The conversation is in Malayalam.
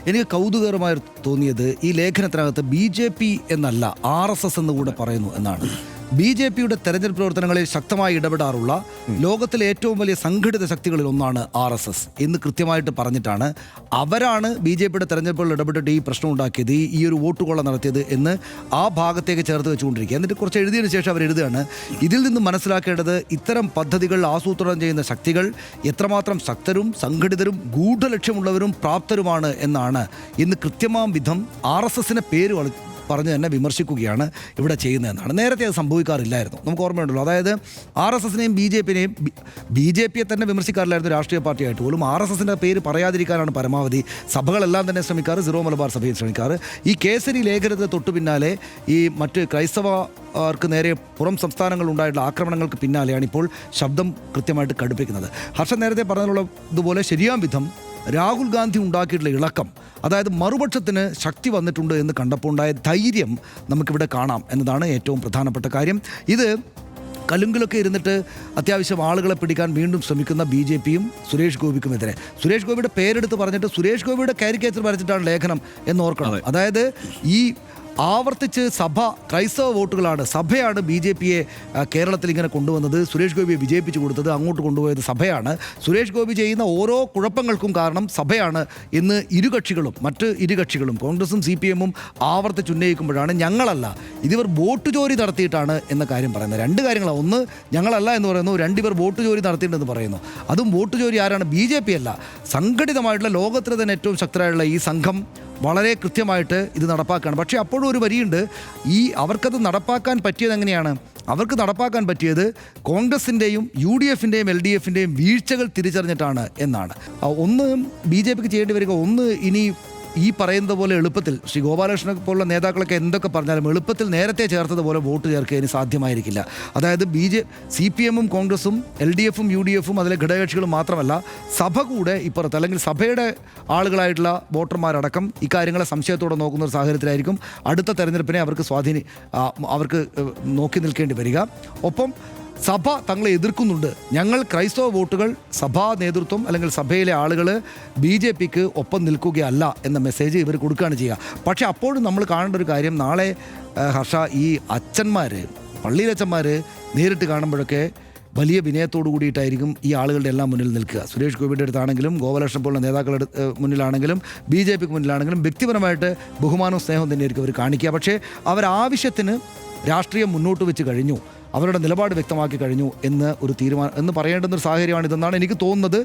എനിക്ക് കൗതുകകരമായി തോന്നിയത് ഈ ലേഖനത്തിനകത്ത് BJP എന്നല്ല RSS എന്ന് കൂടെ പറയുന്നു എന്നാണ്. BJPയുടെ തെരഞ്ഞെടുപ്പ് പ്രവർത്തനങ്ങളിൽ ശക്തമായി ഇടപെടാറുള്ള ലോകത്തിലെ ഏറ്റവും വലിയ സംഘടിത ശക്തികളിൽ ഒന്നാണ് RSS എന്ന് കൃത്യമായിട്ട് പറഞ്ഞിട്ടാണ് അവരാണ് BJPയുടെ തെരഞ്ഞെടുപ്പുകളിൽ ഇടപെട്ടിട്ട് ഈ പ്രശ്നം ഉണ്ടാക്കിയത്, ഈ ഒരു വോട്ടുകൊള്ള നടത്തിയത് എന്ന് ആ ഭാഗത്തേക്ക് ചേർത്ത് വെച്ചുകൊണ്ടിരിക്കുക. എന്നിട്ട് കുറച്ച് എഴുതിയതിനു ശേഷം അവർ എഴുതുകയാണ്, ഇതിൽ നിന്ന് മനസ്സിലാക്കേണ്ടത് ഇത്തരം പദ്ധതികൾ ആസൂത്രണം ചെയ്യുന്ന ശക്തികൾ എത്രമാത്രം ശക്തരും സംഘടിതരും ഗൂഢലക്ഷ്യമുള്ളവരും പ്രാപ്തരുമാണ് എന്നാണ് ഇന്ന് കൃത്യമാം വിധം RSSനെ പേര് പറഞ്ഞ് തന്നെ വിമർശിക്കുകയാണ് ഇവിടെ ചെയ്യുന്നതെന്നാണ്. നേരത്തെ അത് സംഭവിക്കാറില്ലായിരുന്നു, നമുക്ക് ഓർമ്മയുണ്ടല്ലോ. അതായത് RSSനെയും BJPയെ തന്നെ വിമർശിക്കാറില്ലായിരുന്നു രാഷ്ട്രീയ പാർട്ടിയായിട്ട് പോലും. RSSൻ്റെ പേര് പറയാതിരിക്കാനാണ് പരമാവധി സഭകളെല്ലാം തന്നെ ശ്രമിക്കാറ്, സിറോ മലബാർ സഭയിൽ ശ്രമിക്കാറ്. ഈ കേസരി ലേഖനത്തിന് തൊട്ടു പിന്നാലെ ഈ മറ്റ് ക്രൈസ്തവർക്ക് നേരെ പുറം സംസ്ഥാനങ്ങളിൽ ഉണ്ടായിട്ടുള്ള ആക്രമണങ്ങൾക്ക് പിന്നാലെയാണ് ഇപ്പോൾ ശബ്ദം കൃത്യമായിട്ട് കടുപ്പിക്കുന്നത്. ഹർഷൻ നേരത്തെ പറഞ്ഞതിലുള്ള ഇതുപോലെ ശരിയാം വിധം രാഹുൽ ഗാന്ധി ഉണ്ടാക്കിയിട്ടുള്ള ഇളക്കം, അതായത് മറുപക്ഷത്തിന് ശക്തി വന്നിട്ടുണ്ട് എന്ന് കണ്ടപ്പോൾ ഉണ്ടായ ധൈര്യം നമുക്കിവിടെ കാണാം എന്നതാണ് ഏറ്റവും പ്രധാനപ്പെട്ട കാര്യം. ഇത് കലുങ്കിലൊക്കെ ഇരുന്നിട്ട് അത്യാവശ്യം ആളുകളെ പിടിക്കാൻ വീണ്ടും ശ്രമിക്കുന്ന BJPയും സുരേഷ് ഗോപിക്കുമെതിരെ, സുരേഷ് ഗോപിയുടെ പേരെടുത്ത് പറഞ്ഞിട്ട് സുരേഷ് ഗോപിയുടെ കാരിക്കേച്ചർ വരച്ചിട്ടാണ് ലേഖനം എന്ന് ഓർക്കണം. അതായത് ഈ ആവർത്തിച്ച് സഭ ക്രൈസ്തവ വോട്ടുകളാണ്, സഭയാണ് BJPയെ കേരളത്തിൽ ഇങ്ങനെ കൊണ്ടുവന്നത്, സുരേഷ് ഗോപിയെ വിജയിപ്പിച്ചു കൊടുത്തത്, അങ്ങോട്ട് കൊണ്ടുപോയത് സഭയാണ്, സുരേഷ് ഗോപി ചെയ്യുന്ന ഓരോ കുഴപ്പങ്ങൾക്കും കാരണം സഭയാണ് എന്ന് മറ്റ് ഇരുകക്ഷികളും കോൺഗ്രസും CPMഉം ആവർത്തിച്ചുന്നയിക്കുമ്പോഴാണ് ഞങ്ങളല്ല, ഇതിവർ വോട്ട് ചോരി നടത്തിയിട്ടാണ് എന്ന കാര്യം പറയുന്നത്. രണ്ട് കാര്യങ്ങളാണ്, ഒന്ന് ഞങ്ങളല്ല എന്ന് പറയുന്നു, രണ്ടിവർ വോട്ട് ചോരി നടത്തിയിട്ടുണ്ടെന്ന് പറയുന്നു. അതും വോട്ട് ചോരി ആരാണ്? BJP അല്ല, സംഘടിതമായിട്ടുള്ള ലോകത്തിലെ തന്നെ ഏറ്റവും ശക്തരായുള്ള ഈ സംഘം വളരെ കൃത്യമായിട്ട് ഇത് നടപ്പാക്കുകയാണ്. പക്ഷേ അപ്പോഴും ഒരു വരിയുണ്ട്, അവർക്കത് നടപ്പാക്കാൻ പറ്റിയത് എങ്ങനെയാണ്? അവർക്ക് നടപ്പാക്കാൻ പറ്റിയത് കോൺഗ്രസിൻ്റെയും UDFൻ്റെയും LDFൻ്റെയും വീഴ്ചകൾ തിരിച്ചറിഞ്ഞിട്ടാണ് എന്നാണ്. ഒന്ന് BJPക്ക് ചെയ്യേണ്ടി വരിക, ഒന്ന് ഇനി ഈ പറയുന്നത് പോലെ എളുപ്പത്തിൽ ശ്രീ ഗോപാലകൃഷ്ണനെ പോലുള്ള നേതാക്കളൊക്കെ എന്തൊക്കെ പറഞ്ഞാലും എളുപ്പത്തിൽ നേരത്തെ ചേർത്തതുപോലെ വോട്ട് ചേർക്കുക ഇനി സാധ്യമായിരിക്കില്ല. അതായത് CPMഉം കോൺഗ്രസും LDFും UDFും അതിലെ ഘടകകക്ഷികളും മാത്രമല്ല സഭ കൂടെ ഇപ്പുറത്ത്, അല്ലെങ്കിൽ സഭയുടെ ആളുകളായിട്ടുള്ള വോട്ടർമാരടക്കം ഇക്കാര്യങ്ങളെ സംശയത്തോടെ നോക്കുന്ന ഒരു സാഹചര്യത്തിലായിരിക്കും അടുത്ത തെരഞ്ഞെടുപ്പിനെ അവർക്ക് നോക്കി നിൽക്കേണ്ടി വരിക. ഒപ്പം സഭ തങ്ങളെ എതിർക്കുന്നുണ്ട്, ഞങ്ങൾ ക്രൈസ്തവ വോട്ടുകൾ സഭാ നേതൃത്വം അല്ലെങ്കിൽ സഭയിലെ ആളുകൾ BJPക്ക് ഒപ്പം നിൽക്കുകയല്ല എന്ന മെസ്സേജ് ഇവർ കൊടുക്കുകയാണ് ചെയ്യുക. പക്ഷേ അപ്പോഴും നമ്മൾ കാണേണ്ട ഒരു കാര്യം, നാളെ ഹർഷ ഈ പള്ളിയിലച്ചന്മാർ നേരിട്ട് കാണുമ്പോഴൊക്കെ വലിയ വിനയത്തോടു കൂടിയിട്ടായിരിക്കും ഈ ആളുകളുടെ എല്ലാം മുന്നിൽ നിൽക്കുക. സുരേഷ് ഗോപിയുടെ അടുത്താണെങ്കിലും ഗോപാലകൃഷ്ണൻ പോലുള്ള നേതാക്കളുടെ മുന്നിലാണെങ്കിലും BJPക്ക് മുന്നിലാണെങ്കിലും വ്യക്തിപരമായിട്ട് ബഹുമാനവും സ്നേഹവും തന്നെയായിരിക്കും അവർ കാണിക്കുക. പക്ഷേ അവരാവശ്യത്തിന് രാഷ്ട്രീയം മുന്നോട്ട് വെച്ച് കഴിഞ്ഞു, അവരുടെ നിലപാട് വ്യക്തമാക്കി കഴിഞ്ഞു എന്ന് പറയേണ്ടുന്ന ഒരു സാഹചര്യമാണ് ഇതെന്നാണ് എനിക്ക് തോന്നുന്നത്.